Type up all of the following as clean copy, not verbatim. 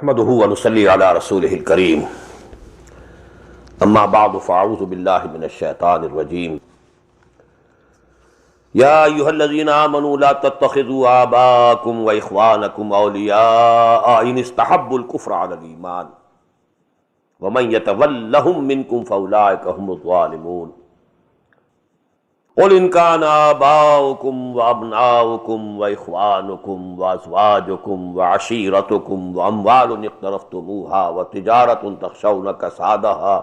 नहमदुहु व नुसल्ली अला रसूलिहिल करीम अम्मा बादु फ़अऊज़ु बिल्लाहि मिनश शैतानिर रजीम या अय्युहल्लज़ीना आमनू ला तत्तख़िज़ू आबाअकुम व इख़वानकुम औलियाअ इन इस्तहब्बुल कुफ़्र अलल ईमान व मन यतवल्लहुम मिनकुम फ़उलाइका हुमुज़ ज़ालिमून क़ुल इन काना आबाउकुम व अब्नाउकुम व इख़वानुकुम व अज़वाजुकुम व अशीरतुकुम व अम्वालुन इक़्तरफ़्तुमूहा व तिजारतुन तख़शौना कसादहा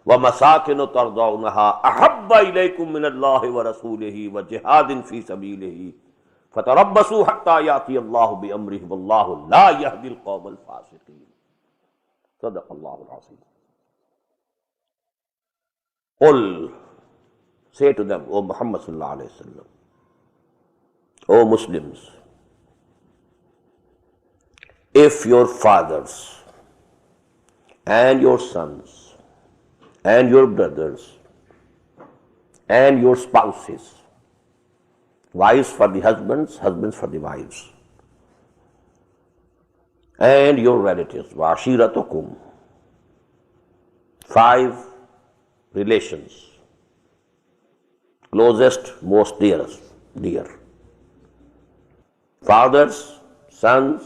व मसाकिनु तर्दौनहा अहब्बा इलैकुम मिनल्लाहि व रसूलिही व जिहादिन फ़ी सबीलिही फ़तरब्बसू हत्ता यातियल्लाहु बिअम्रिही वल्लाहु ला यहदिल क़ौमल फ़ासिक़ीन। सदक़ल्लाहुल अज़ीम। क़ुल, say to them, O Muhammad sallallahu alayhi wa sallam, O Muslims, if your fathers and your sons and your brothers and your spouses, wives for the husbands, husbands for the wives, and your relatives, washiratukum, 5 relations, closest, most dearest, dear. Fathers, sons,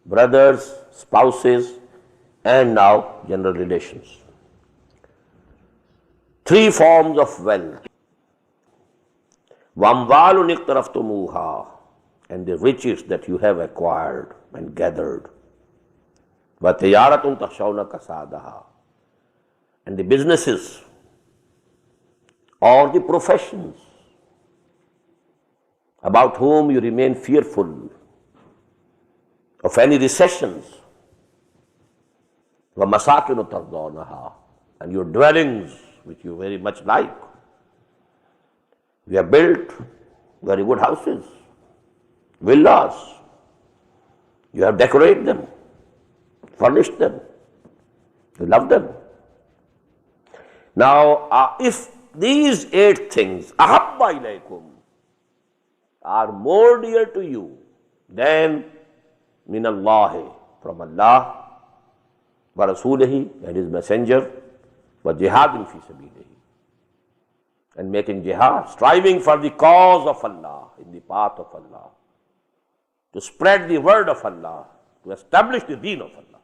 brothers, spouses, and now general relations. 3 forms of wealth. Wamwalun iqtaraftumuha, and the riches that you have acquired and gathered. Watiyaratun takhshawna kasadaha, and the businesses or the professions about whom you remain fearful of any recessions. وَمَسَاكِنُ تَرْضَوْنَهَا, and your dwellings which you very much like. You have built very good houses, villas. You have decorated them, furnished them. You love them. Now, if these 8 things, ahabba ilaykum, are more dear to you than min Allahi, from Allah, wa rasulihi, and his messenger, wa jihadin fi sabilihi, and making jihad, striving for the cause of Allah, in the path of Allah, to spread the word of Allah, to establish the deen of Allah.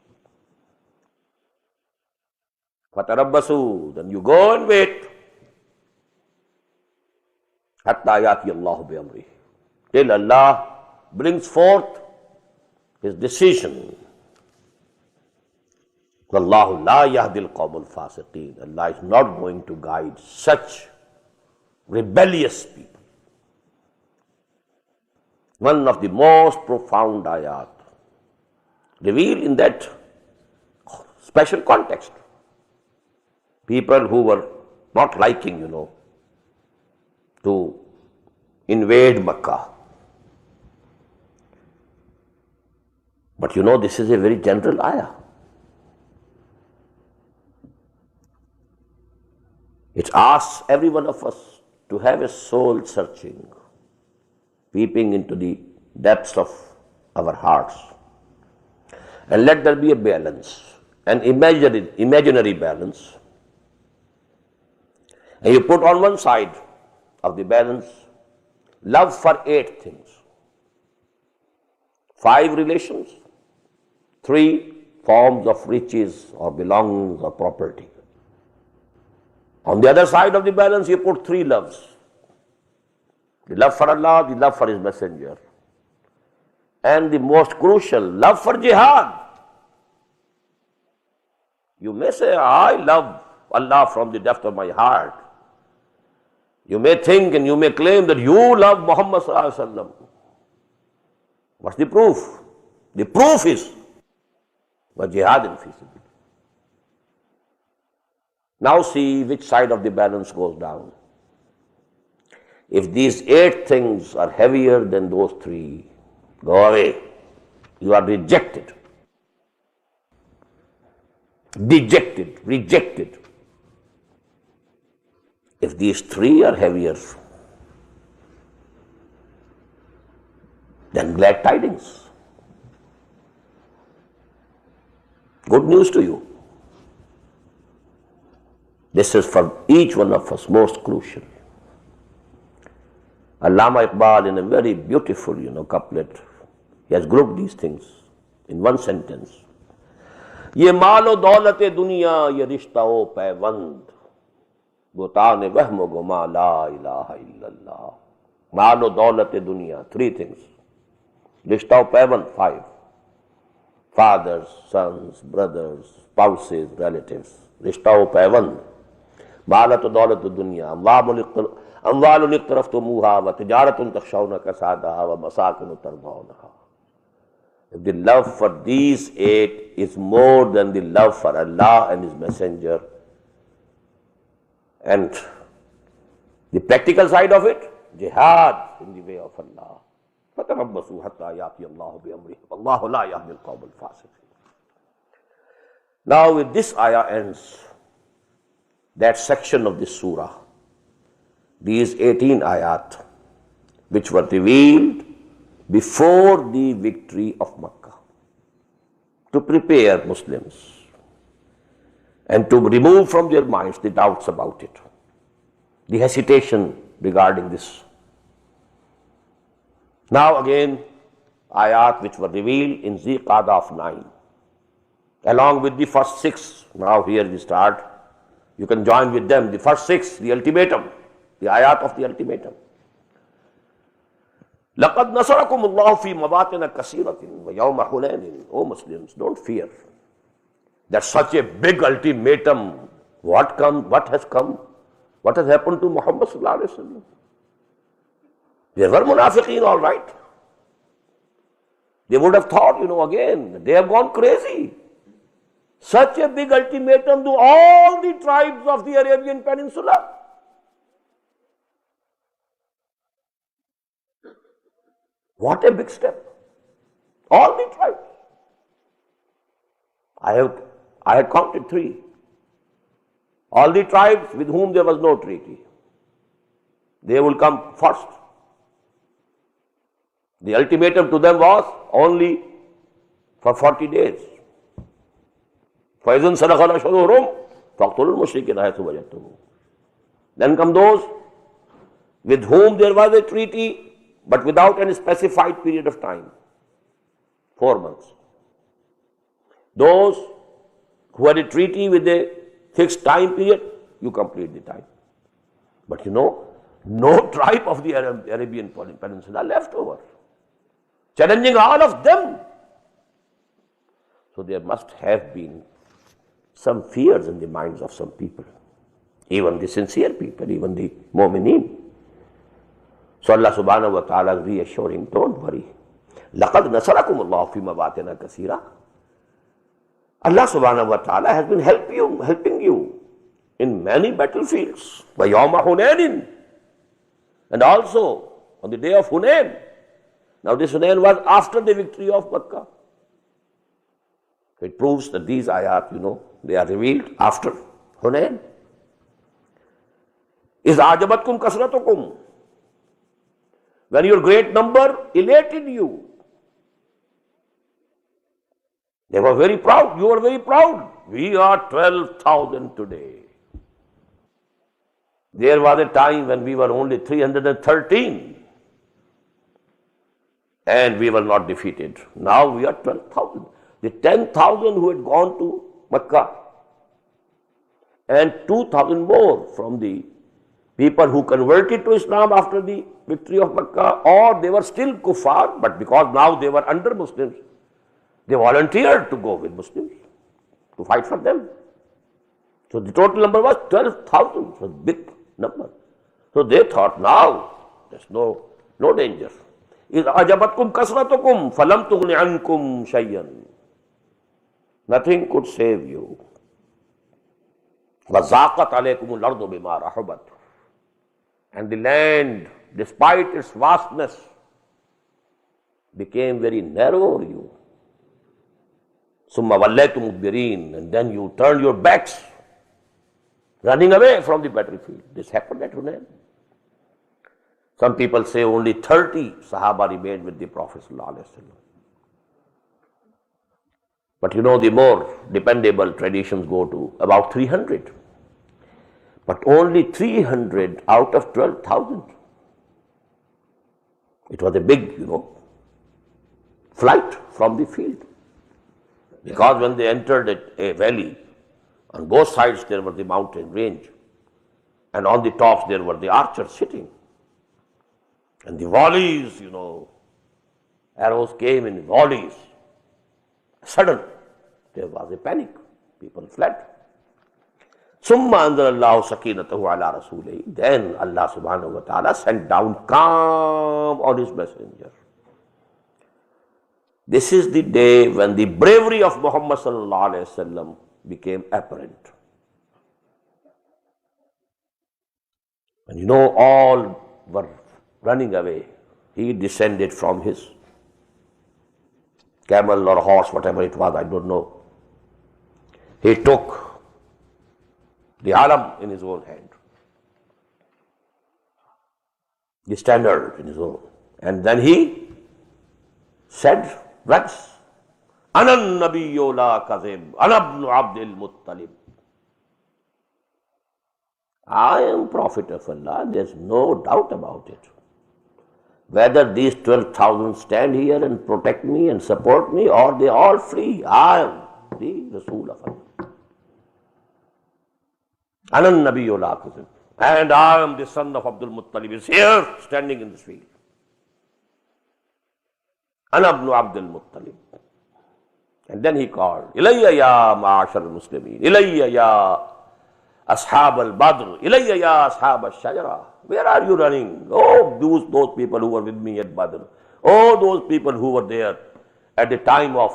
Fatarabbasu, then you go and wait, hatta yati Allahu bi amrihi, till Allah brings forth his decision. Wallahu la yahdil qawmal fasiqeen, Allah is not going to guide such rebellious people. One of the most profound ayat revealed in that special context. People who were not liking, to invade Makkah. But this is a very general ayah. It asks every one of us to have a soul searching, peeping into the depths of our hearts. And let there be a balance, an imaginary balance. And you put on one side of the balance love for 8 things. 5 relations, 3 forms of riches or belongings or property. On the other side of the balance, you put 3 loves. The love for Allah, the love for his messenger, and the most crucial, love for jihad. You may say, I love Allah from the depth of my heart. You may think and you may claim that you love Muhammad sallallahu alaihi wasallam. What's the proof? The proof is jihad fi sabilillah. Now see which side of the balance goes down. If these 8 things are heavier than those 3, go away. You are rejected. Dejected, rejected. If these 3 are heavier, then glad tidings. Good news to you. This is for each one of us most crucial. Allama Iqbal, in a very beautiful, couplet, he has grouped these things in one sentence. ये मालो दौलत दुनिया ये रिश्ता ओ पैवंद बुतान वहम गुमा ला इलाहा इल्लल्लाह. मालो दौलत दुनिया, three things. Rishta o पैवंद, 5. Fathers, sons, brothers, spouses, relatives. Rishta o पैवंद. मालत दौलत दुनिया अम्वालुन इक़्तरफ़्तुमूहा व तिजारतुन तख़शौना कसादहा व मसाकिन तर्दौनहा. If the love for these 8 is more than the love for Allah and His Messenger, and the practical side of it, jihad in the way of Allah. فَتَرَبَّصُوا حَتَّى يَأْتِيَ اللَّهُ بِأَمْرِهِ وَاللَّهُ لَا يَهْدِي الْقَوْمَ الْفَاسِقِينَ. Now with this ayah ends that section of this surah, these 18 ayat which were revealed before the victory of Makkah, to prepare Muslims and to remove from their minds the doubts about it, the hesitation regarding this. Now again, ayat which were revealed in Zi-Qada of 9, along with the first 6. Now here we start. You can join with them. The first 6, the ultimatum, the ayat of the ultimatum. لَقَدْ نَصَرَكُمُ اللَّهُ فِي مَوَاطِنَ كَثِيرَةٍ وَيَوْمَ حُنَيْنٍ. O Muslims, don't fear that such a big ultimatum, what has come, what has happened to Muhammad sallallahu alaihi wasallam. There were munafiqeen, all right. They would have thought, again, they have gone crazy. Such a big ultimatum to all the tribes of the Arabian Peninsula. What a big step. All the tribes. I had counted 3. All the tribes with whom there was no treaty. They will come first. The ultimatum to them was only for 40 days. فَإِذَنْ سَلَخَ الْأَشْهُرُ فَاقْتُلُوا الْمُشْرِكِينَ حَيْثُ وَجَدتُّمُوهُمْ. Then come those with whom there was a treaty, but without any specified period of time. 4 months. Those who had a treaty with a fixed time period, you complete the time. But no tribe of the Arabian Peninsula left over, challenging all of them. So there must have been some fears in the minds of some people, even the sincere people, even the mu'mineen. So Allah subhanahu wa ta'ala is reassuring, don't worry. لَقَدْ نَصَرَكُمُ اللَّهُ فِي مَوَاطِنَ كَثِيرَةٍ. Allah subhanahu wa ta'ala has been helping you in many battlefields. وَيَوْمَ حُنَيْنٍ. And also on the day of Hunayn. Now this Hunayn was after the victory of Makkah. It proves that these ayat, they are revealed after Hunayn. إِذْ أَعْجَبَتْكُمْ كَثْرَتُكُمْ. When your great number elated you. They were very proud. You were very proud. We are 12,000 today. There was a time when we were only 313 and we were not defeated. Now we are 12,000. The 10,000 who had gone to Makkah and 2,000 more from the people who converted to Islam after the victory of Makkah, or they were still kuffar, but because now they were under Muslims, they volunteered to go with Muslims to fight for them. So the total number was 12,000. It was a big number. So they thought, now there's no danger. إِذْ أَعْجَبَتْكُمْ كَثْرَتُكُمْ فَلَمْ تُغْنِ عَنْكُمْ شَيْئًا. Nothing could save you. وَزَاقَتْ عَلَيْكُمُ الْأَرْضُ بِمَا رَحُبَتْ. And the land, despite its vastness, became very narrow for you. ثُمَّ وَلَّيْتُمْ مُدْبِرِينَ. And then you turned your backs, running away from the battlefield. This happened at Hunayn. Some people say only 30 Sahaba remained with the Prophet ﷺ. But you know, the more dependable traditions go to about 300. But only 300 out of 12,000. It was a big, flight from the field. Because when they entered a valley, on both sides there was the mountain range. And on the tops there were the archers sitting. And the volleys, arrows came in volleys. Sudden, there was a panic. People fled. Summa anzalallahu sakinatahu ala rasulihi. Then Allah subhanahu wa ta'ala sent down calm on his messenger. This is the day when the bravery of Muhammad sallallahu alayhi wa sallam became apparent. And all were running away. He descended from his camel or horse, whatever it was, I don't know. He took the alam in his own hand, the standard in his own. And then he said, "That's Anan Nabiyyu la kazib, Ana ibn Abdul Muttalib. I am Prophet of Allah, there's no doubt about it. Whether these 12,000 stand here and protect me and support me or they all flee, I am the Rasul of Allah. Anan Nabiyyu la kazib. And I am the son of Abdul Muttalib, is here standing in this field. Ana ibn Abdul Muttalib." And then he called, "Ilayya ya ma'ashar al-Muslimin, Ilayya ya ashab al-Badr, Ilayya ya ashab al-Shajara." Where are you running? Oh, those people who were with me at Badr. Oh, those people who were there at the time of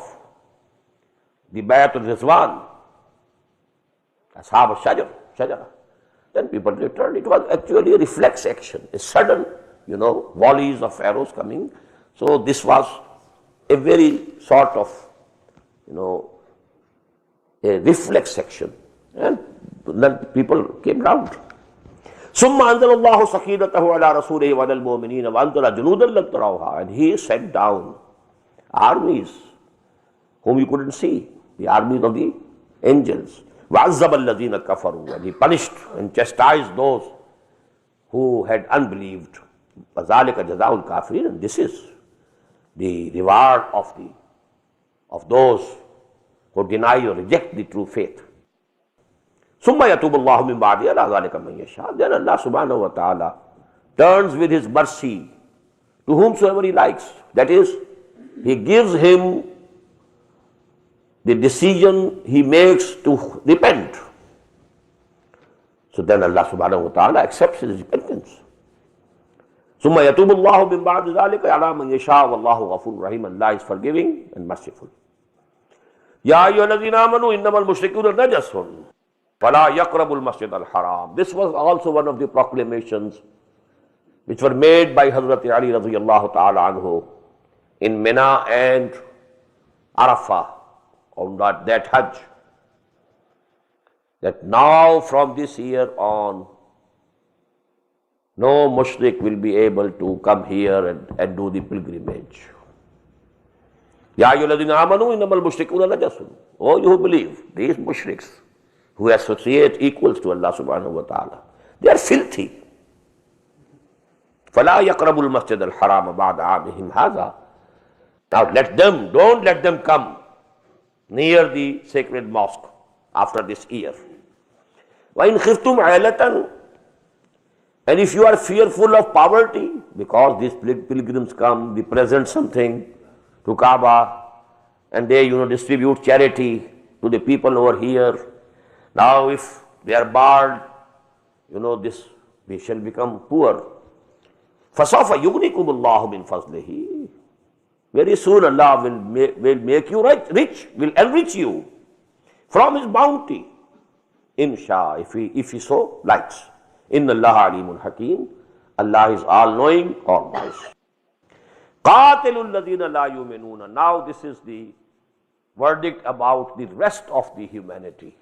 the Bayat-ul-Rizwan. Ashab al-Shajara. Then people returned. It was actually a reflex action, a sudden, volleys of arrows coming. So this was a very sort of, a reflex action. And then people came round. ثم أنزل الله سكينته على رسوله وعلى المؤمنين وأنزل جنودا لم تروها. And he sent down armies whom you couldn't see, the armies of the angels. وعذب الذين كفروا. And he punished and chastised those who had unbelieved. وذلك جزاء الكافرين. And this is the reward of those who deny or reject the true faith. ثم يتوب الله من بعد على ذلك من يشاء. Then Allah subhanahu wa ta'ala turns with his mercy to whomsoever he likes. That is, he gives him the decision he makes to repent. So then Allah subhanahu wa ta'ala accepts his repentance. ثم يتوب الله من بعد ذلك على من يشاء والله غفور رحيم. Allah is forgiving and merciful. يا أيها الذين آمنوا إنما المشركون نجس فلا يقربوا المسجد الحرام. This was also one of the proclamations which were made by Hazrat Ali radiyallahu ta'ala anhu in Mina and Arafah on that Hajj, that now from this year on no mushrik will be able to come here and do the pilgrimage. Ya ayyuhalladhina amanu innamal mushrikuna najasun. Oh, you who believe, these mushriks who associate equals to Allah subhanahu wa ta'ala, they are filthy. فَلَا يَقْرَبُ الْمَسْجِدَ الْحَرَامَ بَعْدَ عَامِهِمْ هَذَا. Now don't let them come near the sacred mosque after this year. وَإِنْ خِفْتُمْ عَيْلَةً. And if you are fearful of poverty, because these pilgrims come, they present something to Kaaba, and they distribute charity to the people over here. Now if they are barred, we shall become poor. فَسَوْفَ يُغْنِكُمُ اللَّهُ مِنْ فَضْلِهِ. Very soon Allah will make you rich, will enrich you from His bounty. Insha, if He so likes. Inna Allah alimun hakim. Allah is all-knowing, all-wise. قَاتِلُوا الَّذِينَ لَا يُؤْمِنُونَ. Now this is the verdict about the rest of the humanity.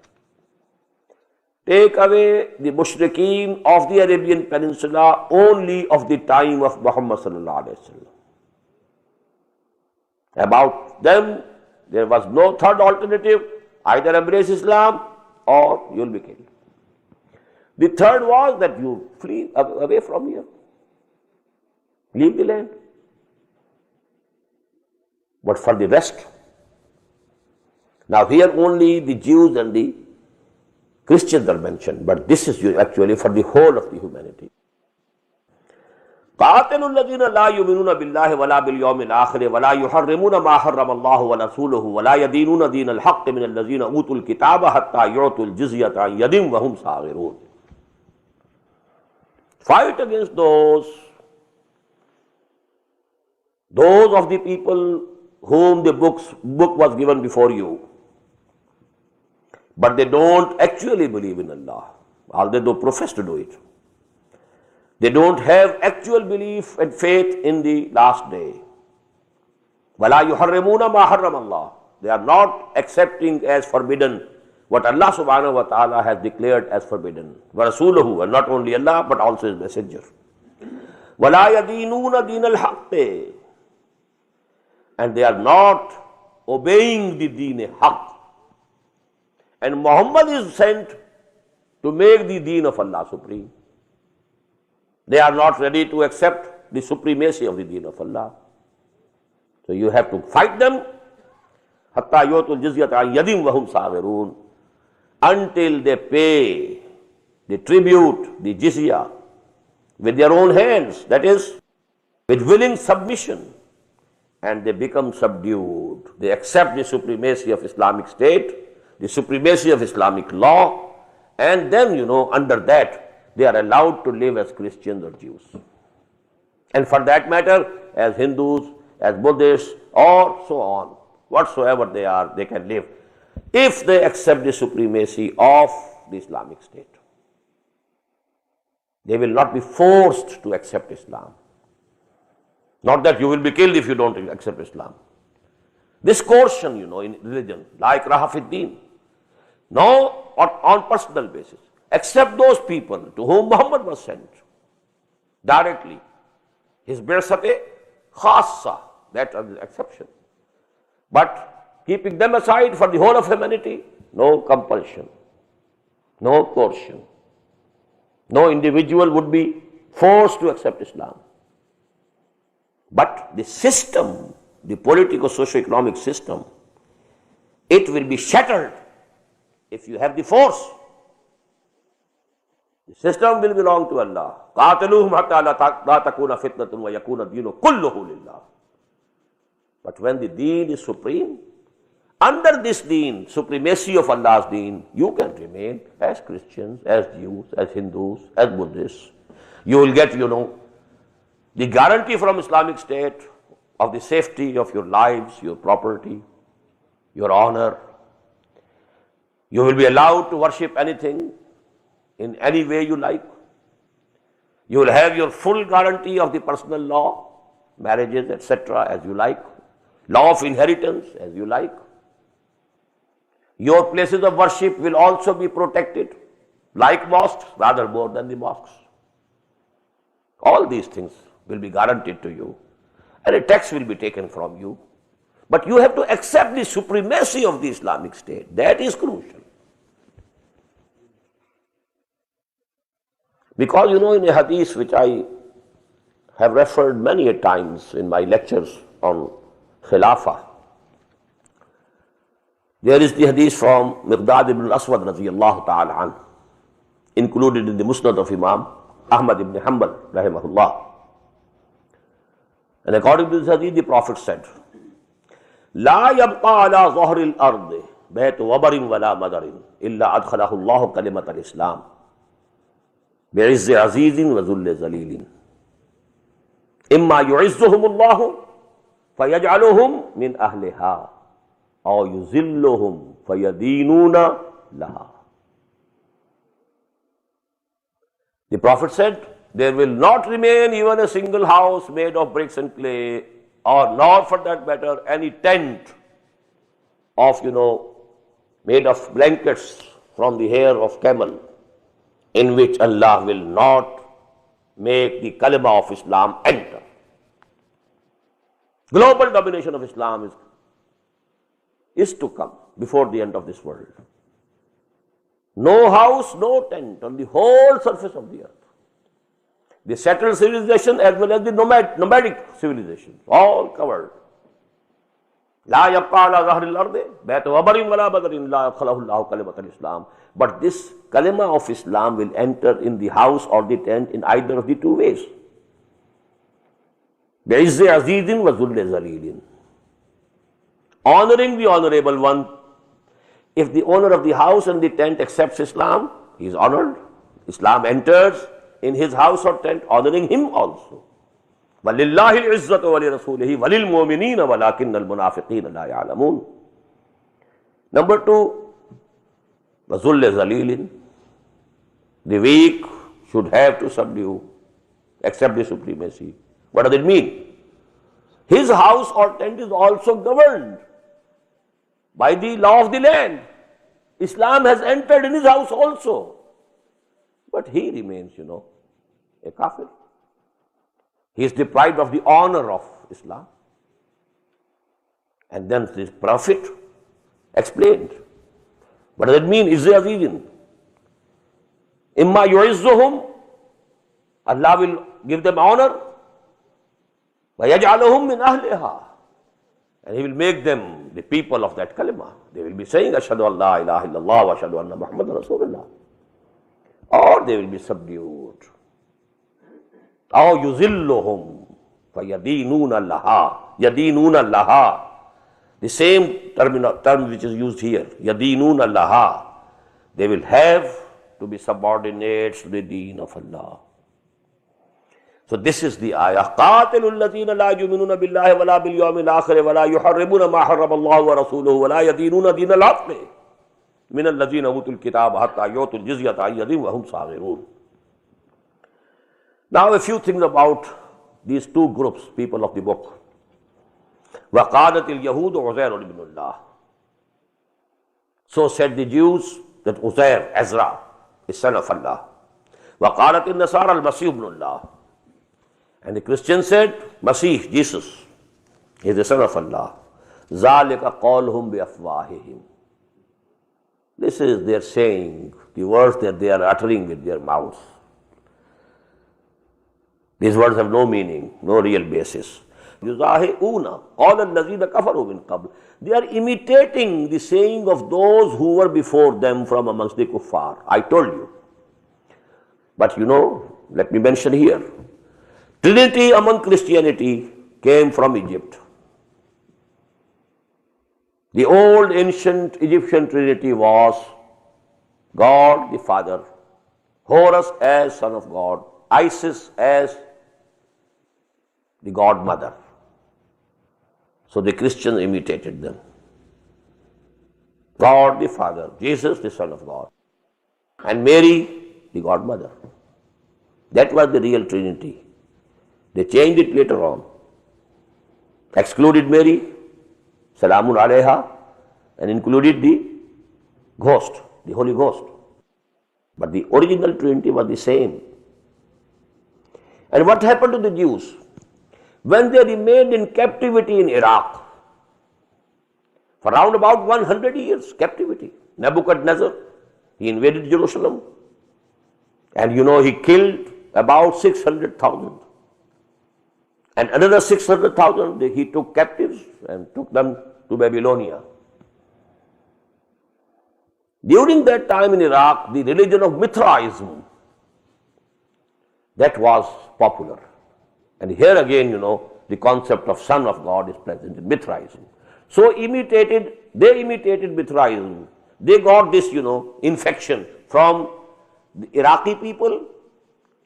Take away the mushrikeen of the Arabian Peninsula only of the time of Muhammad sallallahu alaihi wasallam. About them, There was no third alternative. Either embrace Islam or you'll be killed. The third was that you flee away from here. Leave the land. But for the rest, now here only the Jews and the Christians are mentioned, but this is actually for the whole of the humanity. قاتلوا الذين لا يؤمنون بالله ولا باليوم الآخر ولا يحرمون ما حرم الله ورسوله ولا يدينون دين الحق من الذين أوتوا الكتاب حتى يعطوا الجزية عن يد وهم صاغرون. Fight against those of the people whom the book was given before you, but they don't actually believe in Allah, although they profess to do it. They don't have actual belief and faith in the last day. وَلَا يُحَرِّمُونَ مَا حَرَّمَ اللَّهُ. They are not accepting as forbidden what Allah subhanahu wa ta'ala has declared as forbidden. وَرَسُولُهُ, and not only Allah but also His messenger. وَلَا يَدِينُونَ دِينَ الْحَقِّ. And they are not obeying the deen haqq. And Muhammad is sent to make the deen of Allah supreme. They are not ready to accept the supremacy of the deen of Allah. So you have to fight them حَتَّى يُؤْتُوا الْجِزْيَةَ عَنْ يَدٍ وَهُمْ صَاغِرُونَ, until they pay the tribute, the jizya, with their own hands, that is, with willing submission, and they become subdued. They accept the supremacy of Islamic State, the supremacy of Islamic law, and then, under that, they are allowed to live as Christians or Jews. And for that matter, as Hindus, as Buddhists, or so on, whatsoever they are, they can live, if they accept the supremacy of the Islamic State. They will not be forced to accept Islam. Not that you will be killed if you don't accept Islam. This coercion, in religion, like Hereafter deen, no, on personal basis. Except those people to whom Muhammad was sent directly. His bi'sat-e khassa, that is the exception. But keeping them aside for the whole of humanity, no compulsion, no coercion. No individual would be forced to accept Islam. But the system, the political socio-economic system, it will be shattered if you have the force. The system will belong to Allah. قَاتَلُوهُمْ حَتَّى لَا تَكُونَ فِتْنَةٌ وَيَكُونَ الدِّينُ كُلُّهُ لِلَّهِ. But when the deen is supreme, under this deen, supremacy of Allah's deen, you can remain as Christians, as Jews, as Hindus, as Buddhists. You will get, the guarantee from Islamic State of the safety of your lives, your property, your honor. You will be allowed to worship anything in any way you like. You will have your full guarantee of the personal law, marriages, etc., as you like. Law of inheritance, as you like. Your places of worship will also be protected, like mosques, rather more than the mosques. All these things will be guaranteed to you, and a tax will be taken from you. But you have to accept the supremacy of the Islamic State. That is crucial. Because, in a hadith which I have referred many a times in my lectures on Khilafah, there is the hadith from Miqdad ibn al-Aswad radiyallahu ta'ala anhu, included in the Musnad of Imam Ahmad ibn Hanbal rahimahullah. And according to this hadith, the Prophet said, لا يبقى على ظهر الأرض بيت وبر ولا مدر إلا أدخله الله كلمة الإسلام بعز عزيز وذل ذليل إما يعزهم الله فيجعلهم من أهلها أو يذلهم فيدينون لها. The Prophet said, there will not remain even a single house made of bricks and clay, or nor for that matter any tent of, made of blankets from the hair of camel, in which Allah will not make the kalima of Islam enter. Global domination of Islam is is to come before the end of this world. No house, no tent on the whole surface of the earth. The settled civilization as well as the nomadic civilization, all covered. لا يبقى على ظهر الأرض بيت وبر ولا بدر إلا أدخله الله كلمة الإسلام. But this kalima of Islam will enter in the house or the tent in either of the two ways. بعز عزيز وذل ذليل. Honoring the honorable one. If the owner of the house and the tent accepts Islam, he is honored. Islam enters in his house or tent, honoring him also. وَلِلَّهِ الْعِزَّةُ وَلِرَسُولِهِ وَلِلْمُؤْمِنِينَ وَلَكِنَّ الْمُنَافِقِينَ لَا يَعْلَمُونَ. Number two, وَذُلِّ ذَلِيلٍ. The weak should have to subdue, accept the supremacy. What does it mean? His house or tent is also governed by the law of the land. Islam has entered in his house also. But he remains, a kafir. He is deprived of the honor of Islam. And then this Prophet explained. What does it mean? Izzat Azizin. Imma yu'izzuhum. Allah will give them honor. Wa yaj'aluhum min ahliha. And He will make them the people of that kalima. They will be saying, Ashhadu an la ilaha illallah wa ashhadu anna Muhammadan Rasulullah. Or they will be subdued. أو يذلهم فيدينون لها يدينون لها. The same term which is used here, يدينون لها. They will have to be subordinates to the deen of Allah. So this is the ayah. قاتلوا الذين لا يؤمنون بالله ولا باليوم الآخر ولا يحرمون ما حرم الله ورسوله ولا يدينون دين الحق من الذين أوتوا الكتاب حتى يؤتوا الجزية عن يد وهم صاغرون. Now a few things about these two groups, people of the book. وَقَالَتِ الْيَهُودُ عُزَيْرٌ ابْنُ اللَّهِ. So said the Jews that Uzair, Ezra, is son of Allah. وَقَالَتِ النَّصَارَى الْمَسِيحُ ابْنُ اللَّهِ. And the Christians said, Masih, Jesus, is the son of Allah. ذَلِكَ قَوْلُهُمْ بِأَفْوَاهِهِمْ. This is their saying, the words that they are uttering with their mouths. These words have no meaning, no real basis. يُزَاهِئُونَ قَالَ الَّذِينَ كَفَرُوا مِنْ قَبْلِ. They are imitating the saying of those who were before them from amongst the kuffar. I told you. But let me mention here. Trinity among Christianity came from Egypt. The old ancient Egyptian Trinity was God the Father, Horus as Son of God, Isis as the God Mother. So the Christians imitated them. God the Father, Jesus the Son of God, and Mary the God Mother. That was the real Trinity. They changed it later on. Excluded Mary, Salamun Alayha, and included the Ghost, the Holy Ghost. But the original Trinity was the same. And what happened to the Jews? When they remained in captivity in Iraq, for around about 100 years, captivity. Nebuchadnezzar, he invaded Jerusalem, and he killed about 600,000. And another 600,000 he took captives and took them to Babylonia. During that time in Iraq, the religion of Mithraism, that was popular. And here again, the concept of Son of God is present in Mithraism. So they imitated Mithraism. They got this, infection from the Iraqi people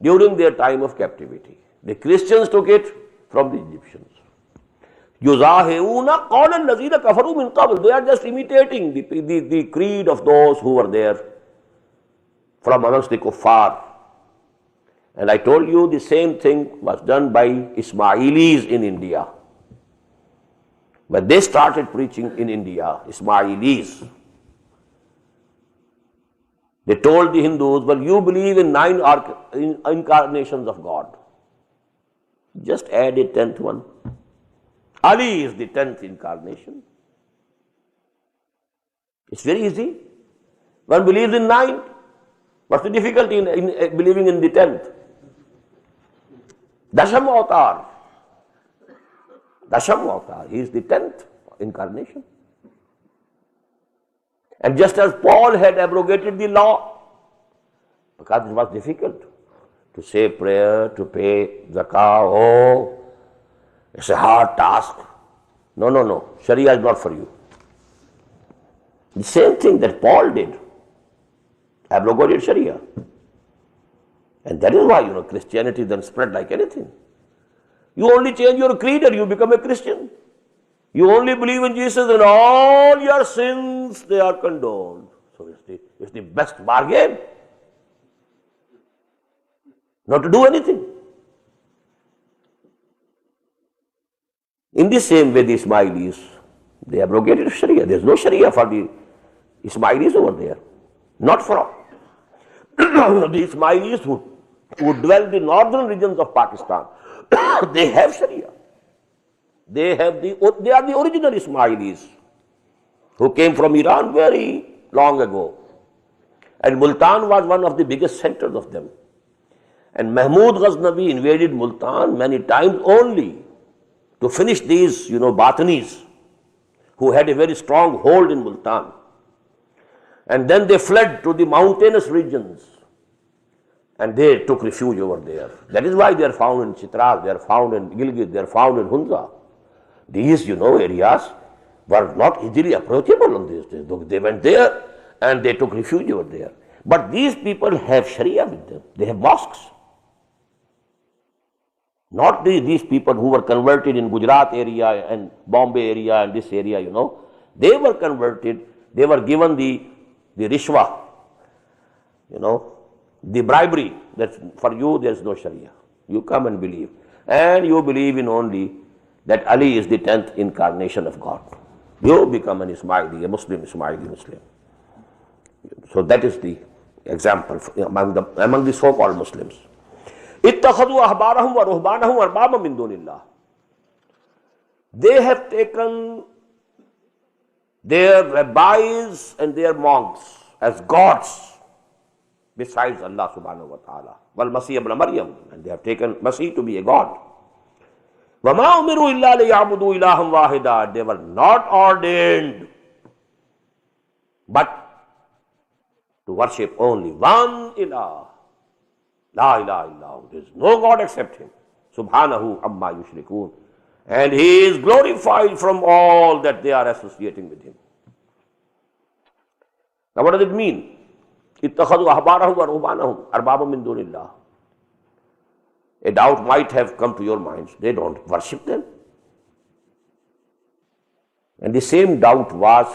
during their time of captivity. The Christians took it from the Egyptians. يُزَاهِئُونَ قَوْلَ الَّذِينَ كَفَرُوا مِنْ قَبْلِ. They are just imitating the creed of those who were there from amongst the kuffar. And I told you the same thing was done by Ismailis in India. When they started preaching in India, Ismailis, they told the Hindus, well, you believe in 9 incarnations of God. Just add a 10th one. Ali is the 10th incarnation. It's very easy. One believes in 9. What's the difficulty in believing in the 10th? Dasham Avatar. Dasham Avatar. He is the 10th incarnation. And just as Paul had abrogated the law, because it was difficult to say prayer, to pay zakah, oh, it's a hard task. No. Sharia is not for you. The same thing that Paul did, abrogated Sharia. And that is why, Christianity then spread like anything. You only change your creed and you become a Christian. You only believe in Jesus and all your sins, they are condoned. So it's the best bargain. Not to do anything. In the same way, the Ismailis, they abrogated Sharia. There is no Sharia for the Ismailis over there. Not for all. The Ismailis who dwell in the northern regions of Pakistan, they have Sharia. They are the original Ismailis who came from Iran very long ago. And Multan was one of the biggest centers of them. And Mahmud Ghaznavi invaded Multan many times only to finish these, Batanis who had a very strong hold in Multan. And then they fled to the mountainous regions and they took refuge over there. That is why they are found in Chitral, they are found in Gilgit, they are found in Hunza. These, areas were not easily approachable on these days. They went there and they took refuge over there. But these people have Sharia with them. They have mosques. Not these people who were converted in Gujarat area and Bombay area and this area, They were converted, they were given the rishwa, the bribery, that for you there is no Sharia. You come and believe. And you believe in only that Ali is the 10th incarnation of God. You become an Ismaili, a Muslim, Ismaili Muslim. So that is the example among the so-called Muslims. اتخذوا أحبارهم ورهبانهم أربابا من دون الله. They have taken their rabbis and their monks as gods besides Allah subhanahu wa ta'ala. Wal Masih ibn Maryam, and they have taken Masih to be a god. وَمَا أُمِرُوا إِلَّا لِيَعْبُدُوا إِلَهًا وَاحِدًا. They were not ordained but to worship only one ilah. La ilaha illahu. There is no God except Him. Subhanahu amma yushrikun. And He is glorified from all that they are associating with Him. Now what does it mean? اتخذوا أحبارهم ورهبانهم أربابا من دون الله. A doubt might have come to your minds. They don't worship them. And the same doubt was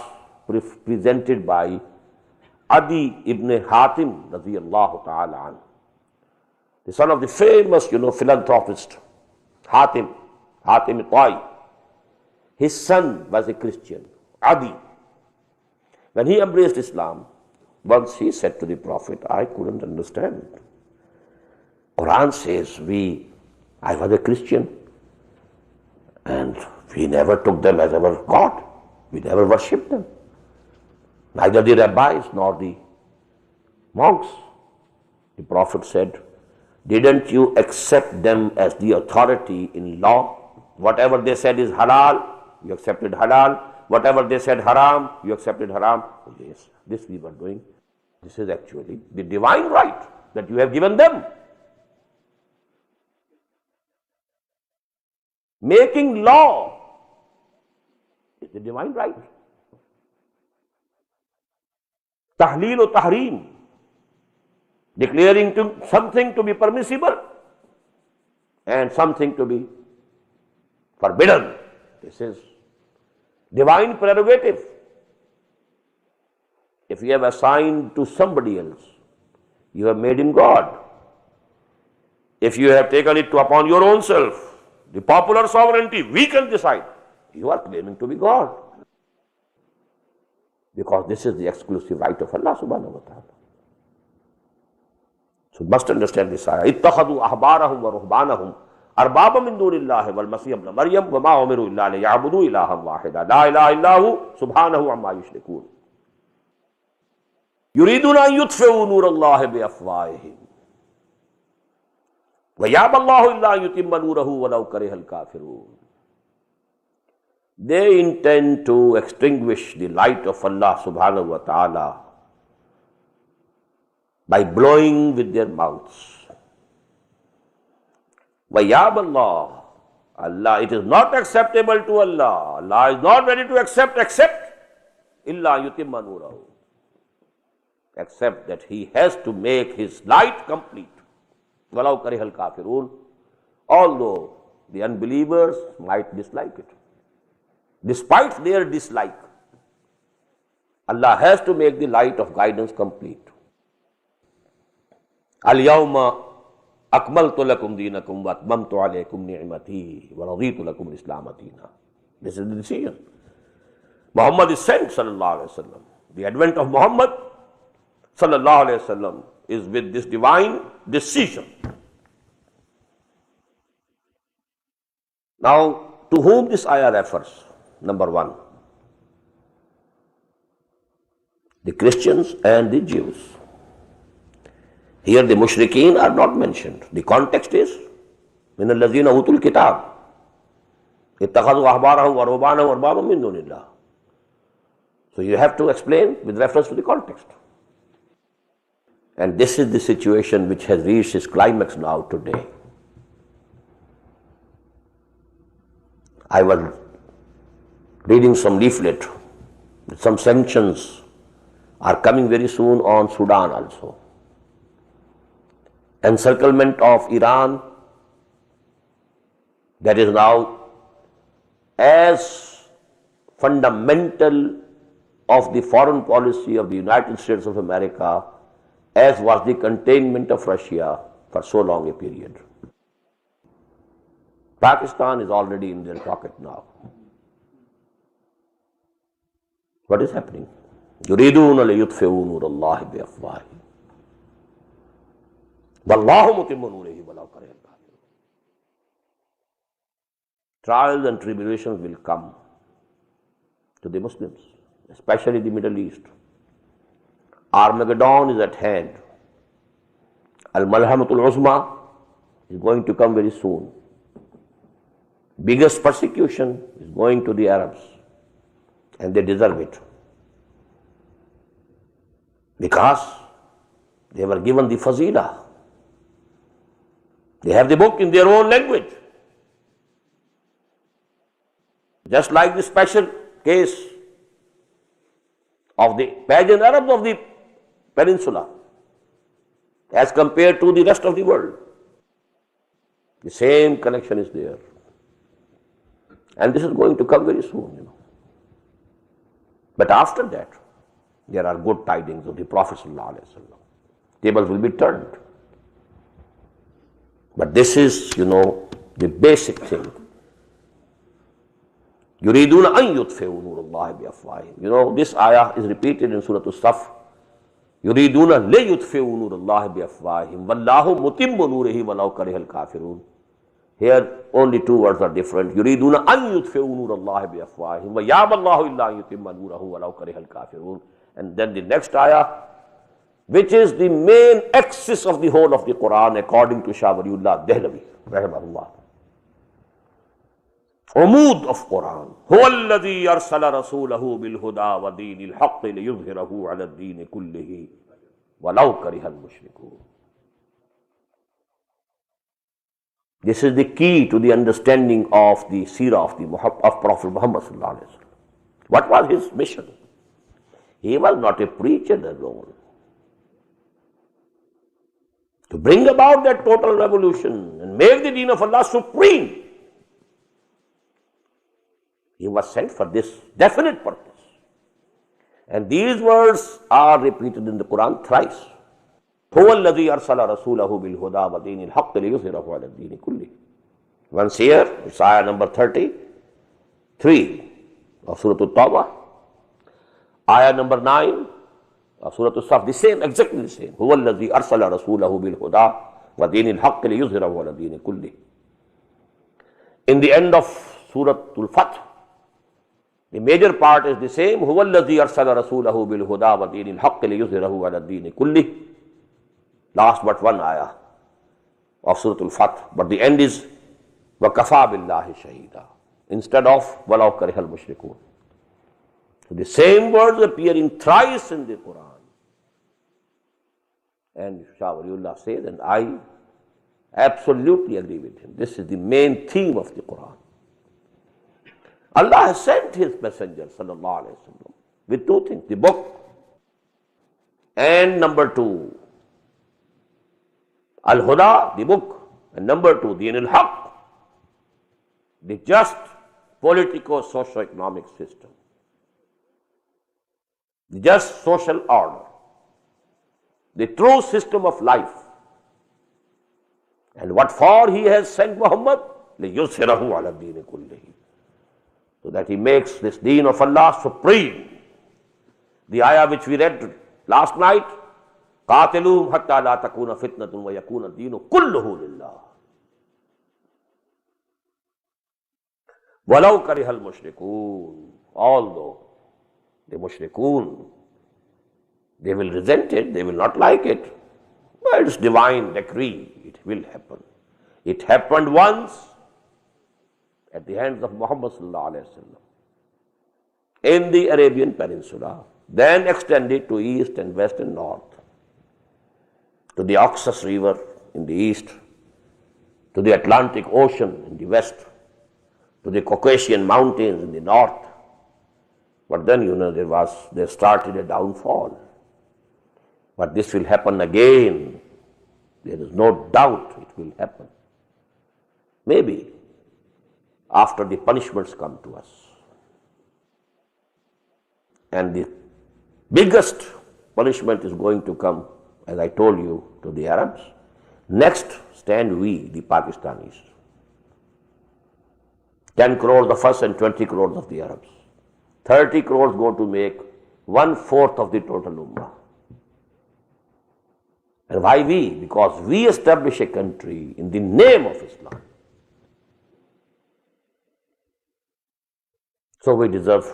presented by Adi ibn Hatim radiyallahu ta'ala anhu, the son of the famous, philanthropist Hatim Ta'i. His son was a Christian, Adi. When he embraced Islam, once he said to the Prophet, I couldn't understand. Quran says I was a Christian and we never took them as our God. We never worshipped them. Neither the rabbis nor the monks. The Prophet said, didn't you accept them as the authority in law? Whatever they said is halal, you accepted halal. Whatever they said haram, you accepted haram. Oh, yes, this we were doing. This is actually the divine right that you have given them. Making law is the divine right. Tahleel or tahreem, declaring something to be permissible and something to be forbidden. This is divine prerogative. If you have assigned to somebody else, you have made him God. If you have taken it upon your own self, the popular sovereignty, we can decide, you are claiming to be God. Because this is the exclusive right of Allah subhanahu wa ta'ala. So must understand this ayah. اتخذوا أحبارهم ورهبانهم أربابا من دون الله والمسيح ابن مريم وما أمروا إلا ليعبدوا إلها واحدا لا إله إلا هو سبحانه عما يشركون. يريدون أن يطفئوا نور الله بأفواههم ويأبى الله إلا أن يتم نوره ولو كره الكافرون. They intend to extinguish the light of Allah subhanahu wa ta'ala by blowing with their mouths. وَيَابَ اللَّهُ, Allah, it is not acceptable to Allah. Allah is not ready to accept except إِلَّا يُتِمَّ نُورَهُ, except that He has to make His light complete. وَلَوْ كَرِهَ الْكَافِرُونَ, although the unbelievers might dislike it. Despite their dislike, Allah has to make the light of guidance complete. Al-yawma akmaltu lakum deenakum wa atmamtu alaykum ni'mati wa raditu lakum al-islam deena. This is the decision. Muhammad is sent, sallallahu alayhi wa sallam. The advent of Muhammad, sallallahu alayhi wa sallam, is with this divine decision. Now, to whom this ayah refers? Number one, the Christians and the Jews. Here the mushrikeen are not mentioned. The context is min allazina utul kitab ittakhadhu ahbarahum wa ruhbanahum arbaban min dunillah. So you have to explain with reference to the context. And this is the situation which has reached its climax now today. I was reading some leaflet that some sanctions are coming very soon on Sudan also. Encirclement of Iran, that is now as fundamental of the foreign policy of the United States of America as was the containment of Russia for so long a period. Pakistan is already in their pocket now. What is happening? يُرِيدُونَ لِيُطْفِئُوا نُورَ اللَّهِ بِأَفْوَاهِهِمْ وَاللَّهُ مُتِمُّ نُورِهِ وَلَوْ كَرِهَ الْكَافِرُونَ. Trials and tribulations will come to the Muslims, especially the Middle East. Armageddon is at hand. Al-Malhamatul Uzma is going to come very soon. Biggest persecution is going to the Arabs, and they deserve it. Because they were given the fazila. They have the book in their own language. Just like the special case of the pagan Arabs of the peninsula as compared to the rest of the world. The same connection is there. And this is going to come very soon, But after that, there are good tidings of the Prophet ﷺ. Tables will be turned. But this is, the basic thing. يُرِيدُونَ أَن يُطْفِئُوا نُورَ اللَّهِ بِأَفْوَاهِهِمْ. This ayah is repeated in Surah As-Saf. يُرِيدُونَ لِيُطْفِئُوا نُورَ اللَّهِ بِأَفْوَاهِهِمْ وَاللَّهُ مُتِمُّ نُورِهِ وَلَوْ كَرِهَ الْكَافِرُونَ. Here only two words are different. يُرِيدُونَ أَن يُطْفِئُوا نُورَ اللَّهِ بِأَفْوَاهِهِمْ وَيَأْبَى اللَّهُ إِلَّا أَن يُتِمَّ نُورَهُ وَلَوْ كَرِهَ الْكَافِرُونَ. And then the next ayah, which is the main axis of the whole of the Quran according to Shah Waliullah Dehlavi, rahimahullah. Umud of Quran. هُوَ الَّذِي أَرْسَلَ رَسُولَهُ بِالْهُدَى وَدِينِ الْحَقِّ لِيُظْهِرَهُ عَلَى الدِّينِ كُلِّهِ وَلَوْ كَرِهَ الْمُشْرِكُونَ. This is the key to the understanding of the seerah of Prophet Muhammad sallallahu alaihi wasallam. What was his mission? He was not a preacher alone. To bring about that total revolution and make the deen of Allah supreme, he was sent for this definite purpose. And these words are repeated in the Quran thrice. هُوَ الَّذِي أَرْسَلَ رَسُولَهُ بِالْهُدَى وَدِينِ الْحَقِّ لِيُظْهِرَهُ عَلَى الدِّينِ كُلِّهِ. Once here, it's ayah number 33 of Surah TAUBAH. Ayah number 9 of Surah As-Saf, the same, exactly the same. هُوَ الَّذِي أَرْسَلَ رَسُولَهُ بِالْهُدَى وَدِينِ الْحَقِّ لِيُظْهِرَهُ عَلَى الدِّينِ كُلِّهِ. In the end of Surah Al-Fath, The major part is the same. هُوَ الَّذِي أَرْسَلَ رَسُولَهُ بِالْهُدَى وَدِينِ الْحَقِّ لِيُظْهِرَهُ عَلَى الدِّينِ كُلِّهِ. Last but one ayah of Surah Al-Fath. But the end is وَكَفَى بِاللَّهِ شَهِيدًا instead of وَلَوْ كَرِهَ الْمُشْرِكُونَ. So the same words appear in thrice in the Quran. And Shah Waliullah says, and I absolutely agree with him. This is the main theme of the Quran. Allah has sent His Messenger sallallahu alaihi wasallam with two things: the book, and number two, Al-Huda, the book, and number two, Deen al-Haq, the just politico-socio-economic system, the just social order, the true system of life. And what for He has sent Muhammad? لِيُظْهِرَهُ عَلَى الدِّينِ كُلِّهِ, so that he makes this deen of Allah supreme. The ayah which we read last night, قَاتِلُوهُمْ حَتَّى لَا تَكُونَ فِتْنَةٌ وَيَكُونَ الدِّينُ كُلُّهُ لِلَّهِ وَلَوْ كَرِهَ الْمُشْرِكُونَ. Although the mushrikun, they will resent it, they will not like it, but it's divine decree, it will happen. It happened once at the hands of Muhammad sallallahu alaihi wasallam in the Arabian Peninsula, then extended to east and west and north, to the Oxus River in the east, to the Atlantic Ocean in the west, to the Caucasian Mountains in the north. But then, there started a downfall. But this will happen again. There is no doubt it will happen. Maybe after the punishments come to us. And the biggest punishment is going to come, as I told you, to the Arabs. Next stand we, the Pakistanis. 10 crores of us and 20 crores of the Arabs. 30 crores go to make 1/4 of the total Ummah. And why we? Because we establish a country in the name of Islam. So we deserve,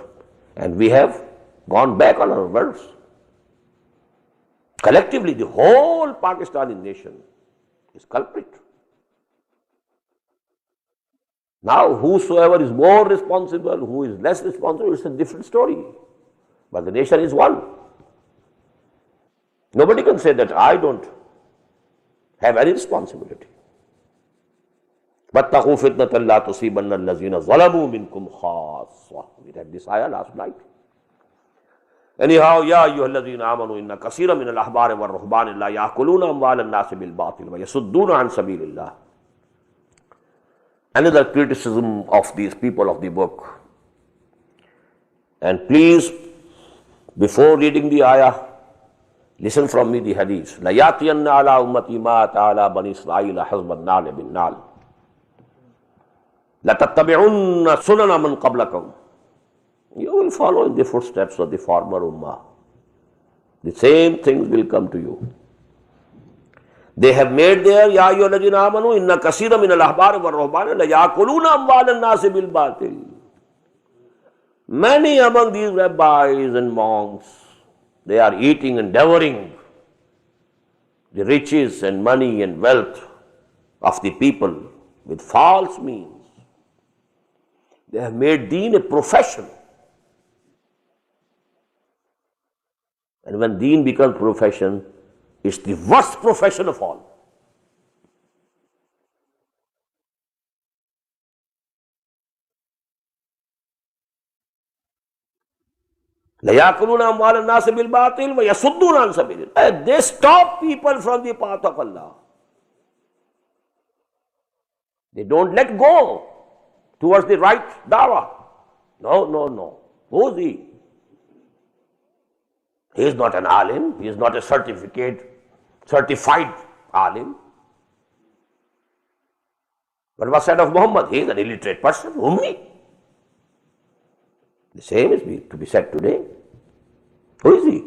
and we have gone back on our words. Collectively, the whole Pakistani nation is culprit. Now, whosoever is more responsible, who is less responsible, it's a different story. But the nation is one. Nobody can say that I don't have any responsibility. وَاتَّقُوا فِتْنَةً لَا تُصِيبَنَّ الَّذِينَ ظَلَمُوا مِنْكُمْ خَاصَّةً. We read this ayah last night. Anyhow, يَا أَيُّهَا الَّذِينَ آمَنُوا إِنَّ كَثِيرًا مِنَ الْأَحْبَارِ وَالرُّهْبَانِ لَا يَأْكُلُونَ أَمْوَالَ النَّاسِ بِالْبَاطِلِ وَيَصُدُّونَ عَنْ سَبِيلِ اللَّهِ. Another criticism of these people of the book. And please, before reading the ayah, listen from me the hadith. لَيَأْتِيَنَّ عَلَىٰ أُمَّتِي مَا أَتَىٰ عَلَىٰ بَنِي إِسْرَائِيلَ حَزْبَ النَّالِ بِالنَّالِ لَتَتَّبِعُنَّ سُنَنَ مَنْ قَبْلَكُمْ. You will follow in the footsteps of the former ummah. The same things will come to you. They have made there, يَا أَيُّهَا الَّذِينَ آمَنُوا إِنَّ كَثِيرًا مِنَ الْأَحْبَارِ وَالرُّهْبَانِ لَيَأْكُلُونَ أَمْوَالَ النَّاسِ بِالْبَاطِلِ. Many among these rabbis and monks, they are eating and devouring the riches and money and wealth of the people with false means. They have made deen a profession. And when deen becomes profession, it's the worst profession of all. لَيَأْكُلُونَ أَمْوَالَ النَّاسِ بِالْبَاطِلِ وَيَصُدُّونَ عَنْ سَبِيلِ اللَّهِ. They stop people from the path of Allah. They don't let go towards the right dawah. No. Who is he? He is not an alim. He is not a certified alim. But what said of Muhammad? He is an illiterate person. Ummi. The same is to be said today. Who is he?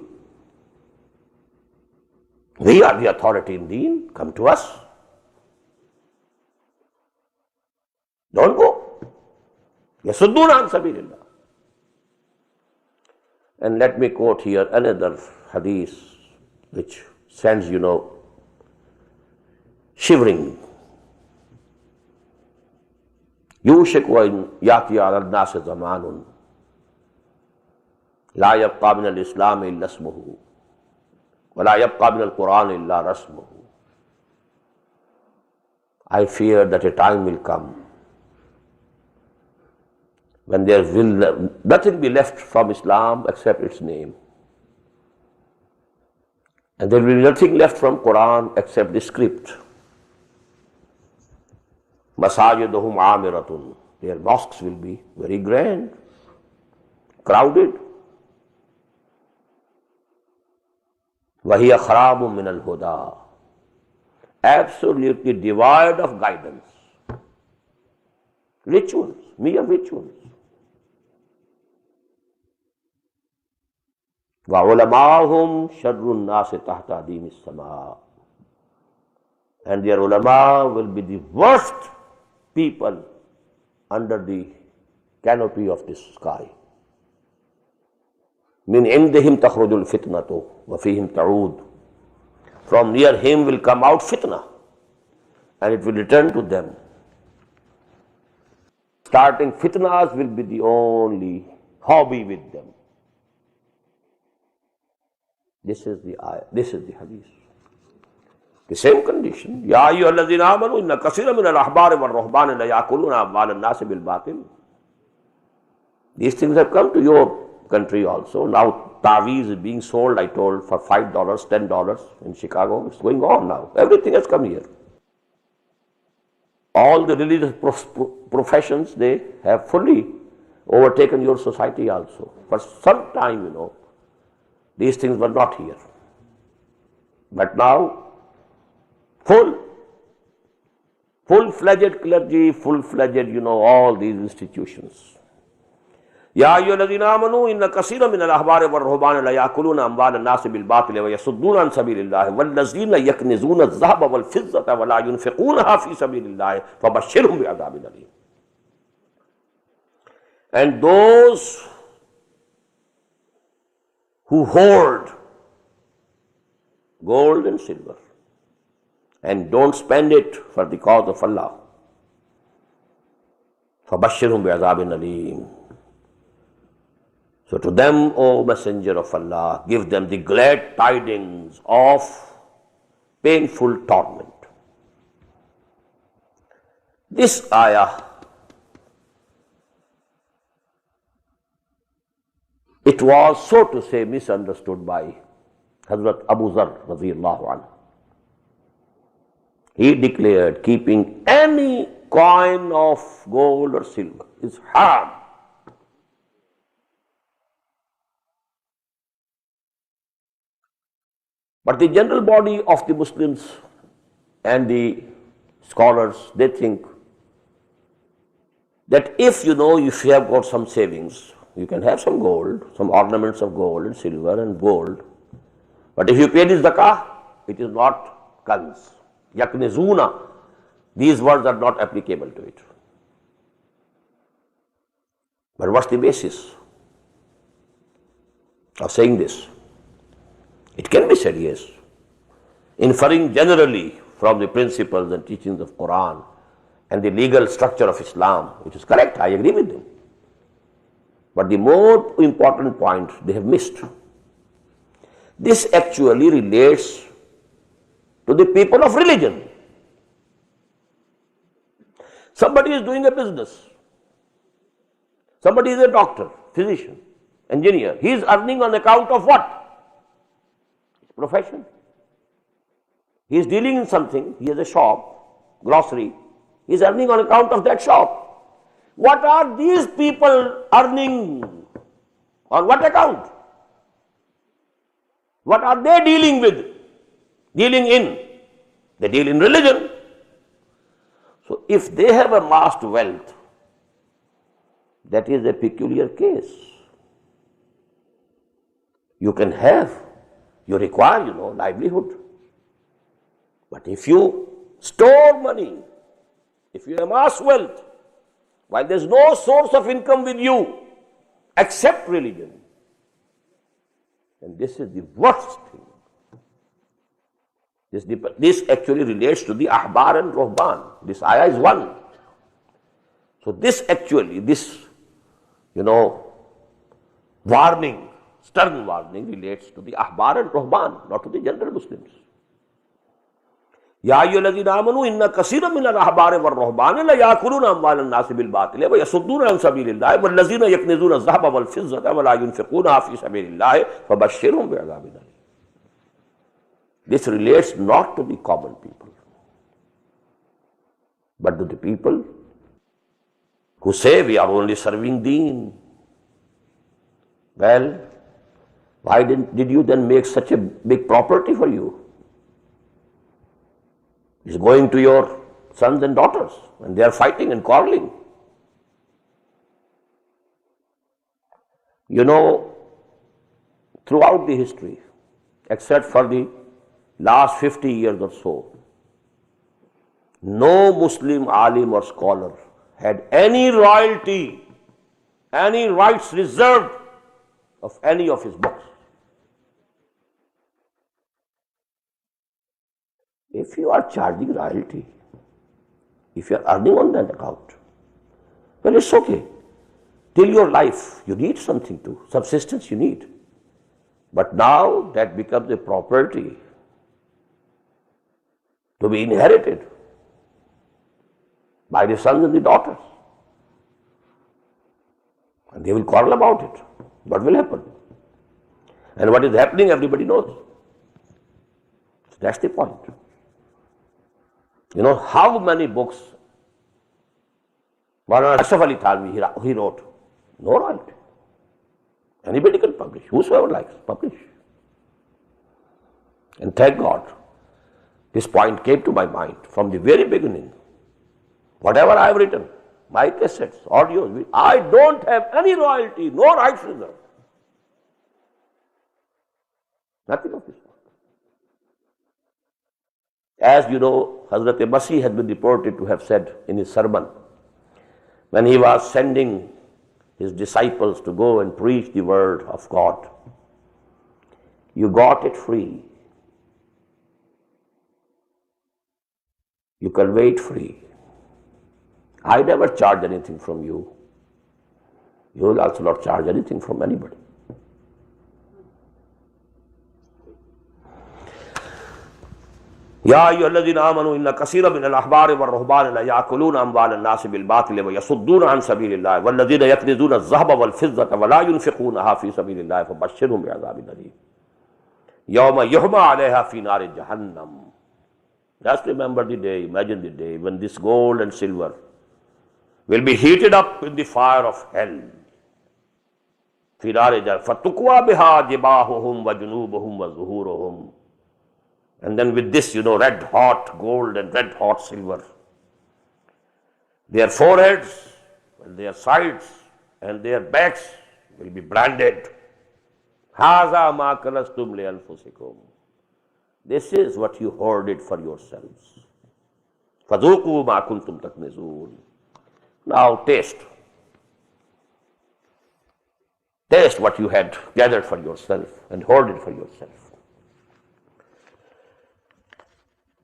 We are the authority in deen. Come to us. Don't go. Yasudduna an sabilillah. And let me quote here another hadith which sends, shivering. يوشك وإن يأتي على الناس زمان لا يبقى من الإسلام إلا اسمه ولا يبقى من القرآن إلا رسمه. I fear that a time will come when there will nothing be left from Islam except its name, and there will be nothing left from Quran except the script. Masajiduhum amiratun, their mosques will be very grand, crowded. Wahiya kharabun min al-huda, absolutely devoid of guidance. Rituals, mere rituals. Wa ulamahum sharrun nasi tahta adim as-sama, and their ulama will be the worst people under the canopy of this sky. Min indihim takhrujul fitnatu wa fihim ta'ud. From near him will come out fitna, and it will return to them. Starting fitnas will be the only hobby with them. This is the ayah, this is the hadith. The same condition. Ya ayyuhalladhina amanu inna kaseeran min al-ahbari wal-ruhbani la ya'kuluna amwal an-nasi bil-batil. These things have come to your country also. Now taweez is being sold, I told, for $5, $10 in Chicago. It's going on now. Everything has come here. All the religious professions, they have fully overtaken your society also. For some time, these things were not here. But now, full-fledged clergy, full-fledged, all these institutions. Ya ayyuhalladhina amanu inna kaseeran min al-ahbari wal-ruhbani la ya'kuluna amwal an-nasi bil-batili wa yasudduna an sabilillahi wallazina yaknizuna adh-dhahaba wal-fiddata wa la yunfiqunaha fi sabilillahi fabashshirhum bi'adhabin alim. And those who hoard gold and silver and don't spend it for the cause of Allah, fabashshirhum bi'adhabin alim. So to them, O Messenger of Allah, give them the glad tidings of painful torment. This ayah, it was, so to say, misunderstood by Hazrat Abu Zar radiyallahu anhu. He declared keeping any coin of gold or silver is haram. But the general body of the Muslims and the scholars, they think that if you have got some savings, you can have some gold, some ornaments of gold and silver and gold. But if you pay the zakah, it is not kanz. Yaknizuna, these words are not applicable to it. But what's the basis of saying this? It can be said, yes, inferring generally from the principles and teachings of Quran and the legal structure of Islam, which is correct, I agree with them. But the more important point they have missed. This actually relates to the people of religion. Somebody is doing a business. Somebody is a doctor, physician, engineer. He is earning on account of what? Profession. He is dealing in something, he has a shop, grocery, he is earning on account of that shop. What are these people earning? On what account? What are they dealing with? Dealing in? They deal in religion. So if they have amassed wealth, that is a peculiar case. You can have, you require, livelihood. But if you store money, if you amass wealth, while there is no source of income with you except religion, And this is the worst thing. This actually relates to the Ahbar and Ruhban. This ayah is one. So this warning, stern warning relates to the Ahbar and Ruhban, not to the general Muslims. Ya ayyuhalladhina amanu inna kaseeran minal ahbari war ruhbani la ya'kuluna amwalan nasi bil batili wa yasudduna an sabilillahi wal ladzina yaknizuna adh-dhahaba wal fiddata wa la yunfiquna fi sabilillahi fabashshirhum bi'adhabin alim. This relates not to the common people, but to the people who say we are only serving deen. Well, why did you then make such a big property for you? It's going to your sons and daughters, and they are fighting and quarreling. You know, throughout the history, except for the last 50 years or so, no Muslim alim or scholar had any royalty, any rights reserved of any of his books. If you are charging royalty, if you are earning on that account, well, it's okay. Till your life, you need something to, subsistence you need. But now that becomes a property to be inherited by the sons and the daughters. And they will quarrel about it. What will happen? And what is happening, everybody knows. So that's the point. You know how many books Maulana Ashraf Ali Thanvi he wrote? No royalty. Anybody can publish, whosoever likes, publish. And thank God, this point came to my mind from the very beginning. Whatever I have written, my cassettes, audios, I don't have any royalty, no rights reserved. Nothing of this sort. As you know, Hazrat Masih has been reported to have said in his sermon, when he was sending his disciples to go and preach the word of God, you got it free. You convey it free. I never charge anything from you. You will also not charge anything from anybody. Ya ayyuhalladhina amanu inna kaseeran minal ahbari war ruhbani la ya'kuluna amwalan nasi bil batili wa yasudduna an sabilillahi wal ladzina yaknizuna adh-dhahaba wal fiddata wa la yunfiqunaha fi sabilillahi fabashshirhum bi'adhabin alim. Yawma yuhma 'alayha fi nari jahannam. Just remember the day, imagine the day when this gold and silver will be heated up in the fire of hell. Fi nari jahannam fatukwa biha jibahuhum wa junubuhum wa zuhuruhum. And then with this, red hot gold and red hot silver, their foreheads, and their sides, and their backs will be branded. Haza ma kanastum li anfusikum. This is what you hoarded for yourselves. Fadhuqu ma kuntum taknizun. Now taste. Taste what you had gathered for yourself and hoarded for yourself.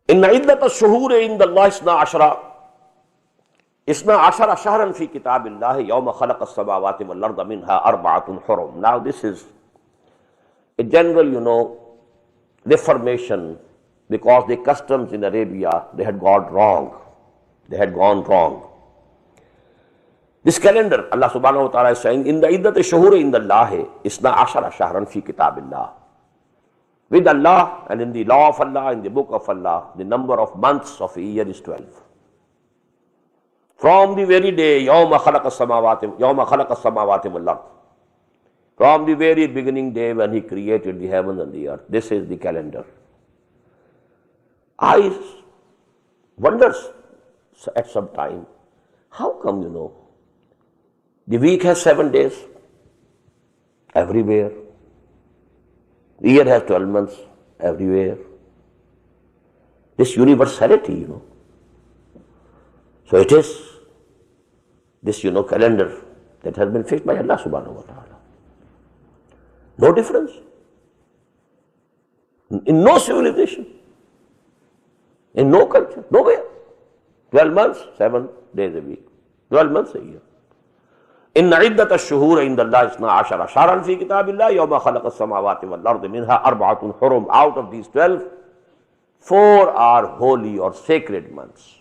إن عدة الشهور عند الله 12 شهرا في كتاب الله يوم خلق السماوات والأرض منها 4 حرم. Now this is a general, reformation, because the customs in Arabia, they had gone wrong. They had gone wrong. This calendar, Allah subhanahu wa ta'ala is saying, إن عدة الشهور عند الله 12 شهرا في كتاب الله. With Allah and in the law of Allah, in the book of Allah, the number of months of a year is 12. From the very day, يَوْمَ خَلَقَ السَّمَاوَاتِ وَالْأَرْضِ, from the very beginning day when He created the heaven and the earth, this is the calendar. I wonder at some time, how come, the week has 7 days everywhere. The year has 12 months everywhere. This universality, So it is this, calendar that has been fixed by Allah subhanahu wa ta'ala. No difference. In no civilization, in no culture, nowhere. 12 months, 7 days a week. 12 months a year. إن عدة الشهور عند الله 12 شهرا في كتاب الله يوم خلق السماوات والأرض منها أربعة حرم. Out of these 12, 4 are holy or sacred months.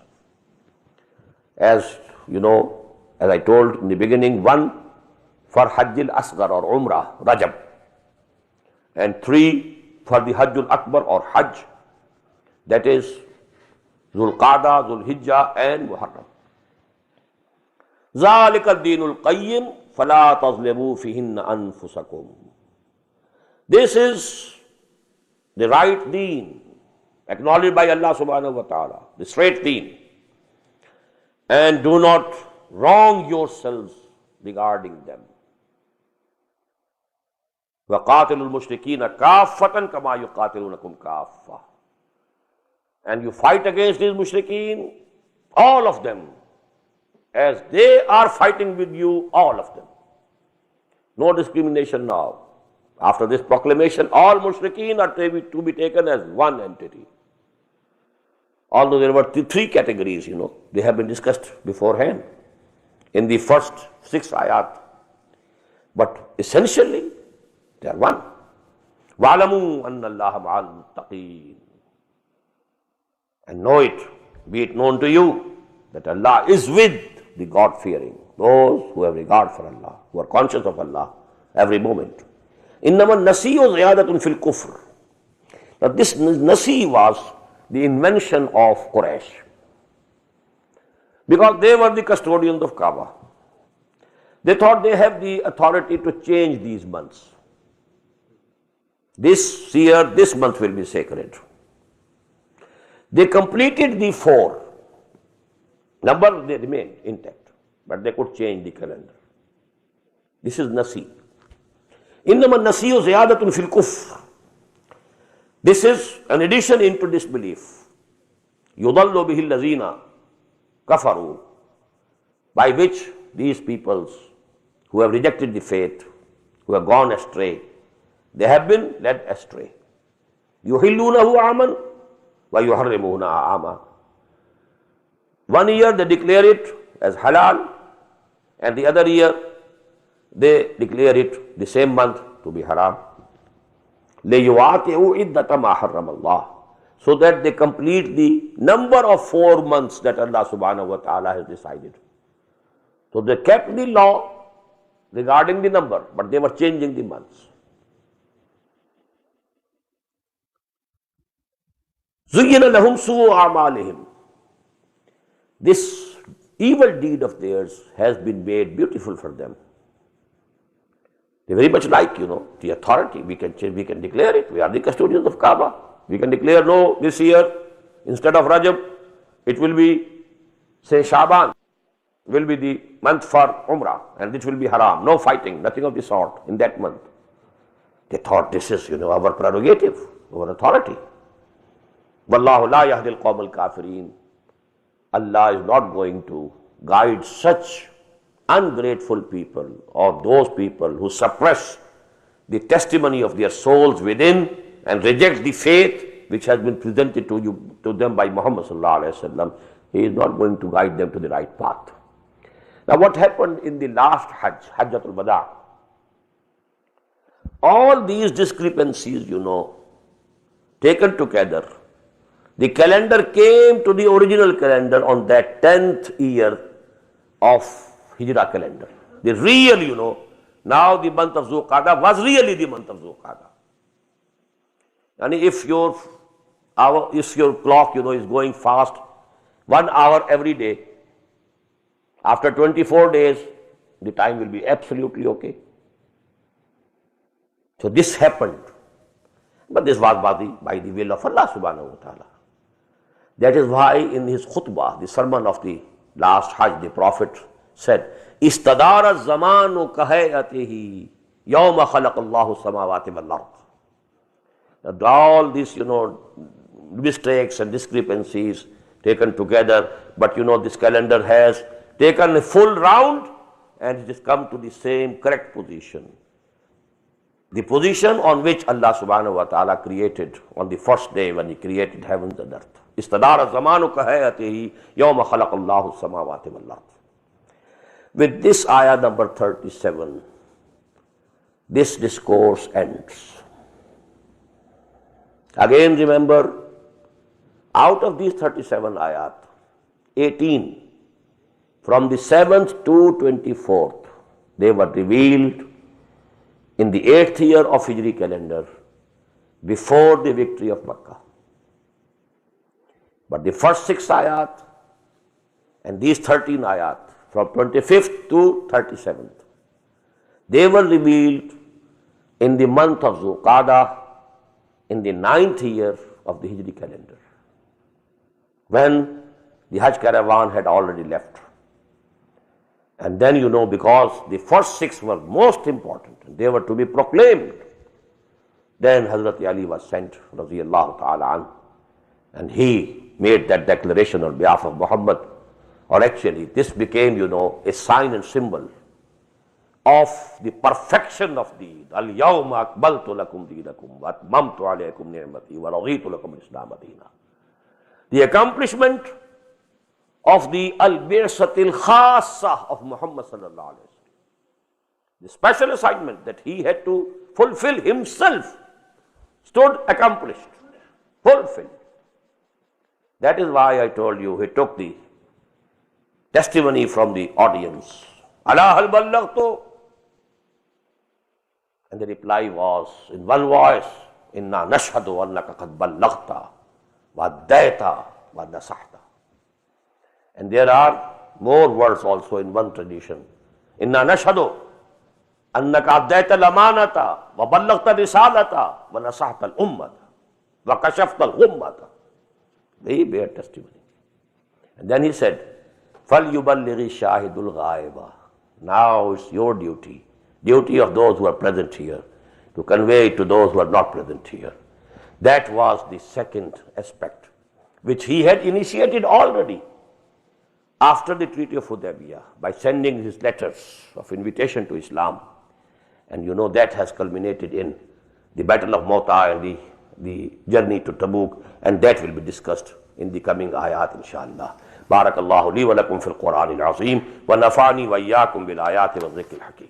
As you know, as I told in the beginning, 1 for Hajj al-Asghar or Umrah, Rajab, and 3 for the Hajj al-Akbar or Hajj, that is Dhul Qa'dah, Dhul Hijjah and Muharram. ذَلِكَ الدِّينُ الْقَيِّمُ فَلَا تَظْلِمُوا فِيهِنَّ أَنفُسَكُمْ. This is the right deen, acknowledged by Allah subhanahu wa ta'ala, the straight deen. And do not wrong yourselves regarding them. وَقَاتِلُوا الْمُشْرِكِينَ كَافَّةً كَمَا يُقَاتِلُونَكُمْ كَافَّةً. And you fight against these mushrikeen, all of them, as they are fighting with you, all of them. No discrimination now. After this proclamation, all mushrikeen are to be taken as one entity. Although there were 3 categories, they have been discussed beforehand in the first 6 ayat. But essentially, they are one. وَعْلَمُوا أَنَّ اللَّهَ مَعَ الْمُتَّقِينَ. And know it, be it known to you, that Allah is with the God-fearing, those who have regard for Allah, who are conscious of Allah every moment. إِنَّمَا النَّسِيُّ زِيَادَةٌ فِي الْكُفْرِ. Now this nasi was the invention of Quraysh, because they were the custodians of Kaaba. They thought they have the authority to change these months. This year, this month will be sacred. They completed the 4. Number they remained intact, but they could change the calendar. This is nasi. إِنَّمَا النَّسِيُّ زِيَادَةٌ فِي الْكُفْرِ. This is an addition into disbelief. يُضَلُّ بِهِ الَّذِينَ كَفَرُوا. By which these peoples who have rejected the faith, who have gone astray, they have been led astray. يُحِلُّونَهُ عَامًا وَيُحَرِّمُونَ عَامًا. 1 year they declare it as halal, and the other year they declare it the same month to be haram. لِيُوَاطِعُوا عِدَّةَ مَا حَرَّمَ اللَّهُ. So that they complete the number of 4 months that Allah subhanahu wa ta'ala has decided. So they kept the law regarding the number, but they were changing the months. زُيِّنَ لَهُمْ سُوءُ أَعْمَالِهِمْ. This evil deed of theirs has been made beautiful for them. They very much like, the authority. We can change, we can declare it. We are the custodians of Kaaba. We can declare, no, this year, instead of Rajab, it will be, say, Shaban, will be the month for Umrah, and it will be haram. No fighting, nothing of the sort in that month. They thought this is, our prerogative, our authority. Wallahu la yahdil qawmal kafirin. Allah is not going to guide such ungrateful people, or those people who suppress the testimony of their souls within and reject the faith which has been presented to them by Muhammad sallallahu alaihi wasallam. He is not going to guide them to the right path. Now what happened in the last Hajj, Hajjatul Wada? All these discrepancies, taken together, the calendar came to the original calendar on that 10th year of Hijrah calendar. The real, now the month of Zulqa'dah was really the month of Zulqa'dah. And if your clock, is going fast, 1 hour every day, after 24 days, the time will be absolutely okay. So this happened. But this was by the will of Allah subhanahu wa ta'ala. That is why in his khutbah, the sermon of the last Hajj, the Prophet said, Istadara zamanu kahayatihi yawma khalaqallahu samawati wal ard. All these, mistakes and discrepancies taken together, but this calendar has taken a full round and it has come to the same correct position. the position on which Allah subhanahu wa ta'ala created on the first day when He created heavens and earth. Istadara zamanu ka hayatihi yawma khalaqallahu samawati wal ard. With this ayah number 37, this discourse ends. Again remember, out of these 37 ayat, 18 from the 7th to 24th, they were revealed in the 8th year of Hijri calendar, before the victory of Makkah. But the first 6 ayat and these 13 ayat, from 25th to 37th, they were revealed in the month of Zulqa'dah, in the 9th year of the Hijri calendar, when the Hajj caravan had already left. And then because the first 6 were most important, and they were to be proclaimed, then Hazrat Ali was sent, radiyallahu ta'ala anhu, and he made that declaration on behalf of Muhammad. Or actually, this became, a sign and symbol of the perfection of deen. Al-yawma akbaltu lakum deenakum wa atmamtu alaykum ni'mati wa raditu lakum al-islam deena. The accomplishment of the al-bi'satil khassa of Muhammad sallallahu alayhi wa sallam. The special assignment that he had to fulfill himself stood accomplished, fulfilled. That is why I told you he took the testimony from the audience. Ala hal ballaghtu? And the reply was in one voice, Inna nashhadu annaka qad ballaghta wa addaita wa nasahta. And there are more words also in one tradition. Inna nashhadu annaka addaita al-amanata wa ballaghta risalata wa nasahta al-ummata wa kashafta al-ghummata. They bear testimony. And then he said, فَلْيُبَلِّغِ شَاهِدُ الْغَائِبَ. Now it's your duty of those who are present here, to convey to those who are not present here. That was the second aspect, which he had initiated already after the Treaty of Hudaybiyah, by sending his letters of invitation to Islam. And that has culminated in the Battle of Mota and the journey to Tabuk, and that will be discussed in the coming ayat, inshallah. Barakallahu li wa lakum fil Qur'an al-azim wa nafa'ani wa iyyakum bil ayati wa dhikr al-hakim.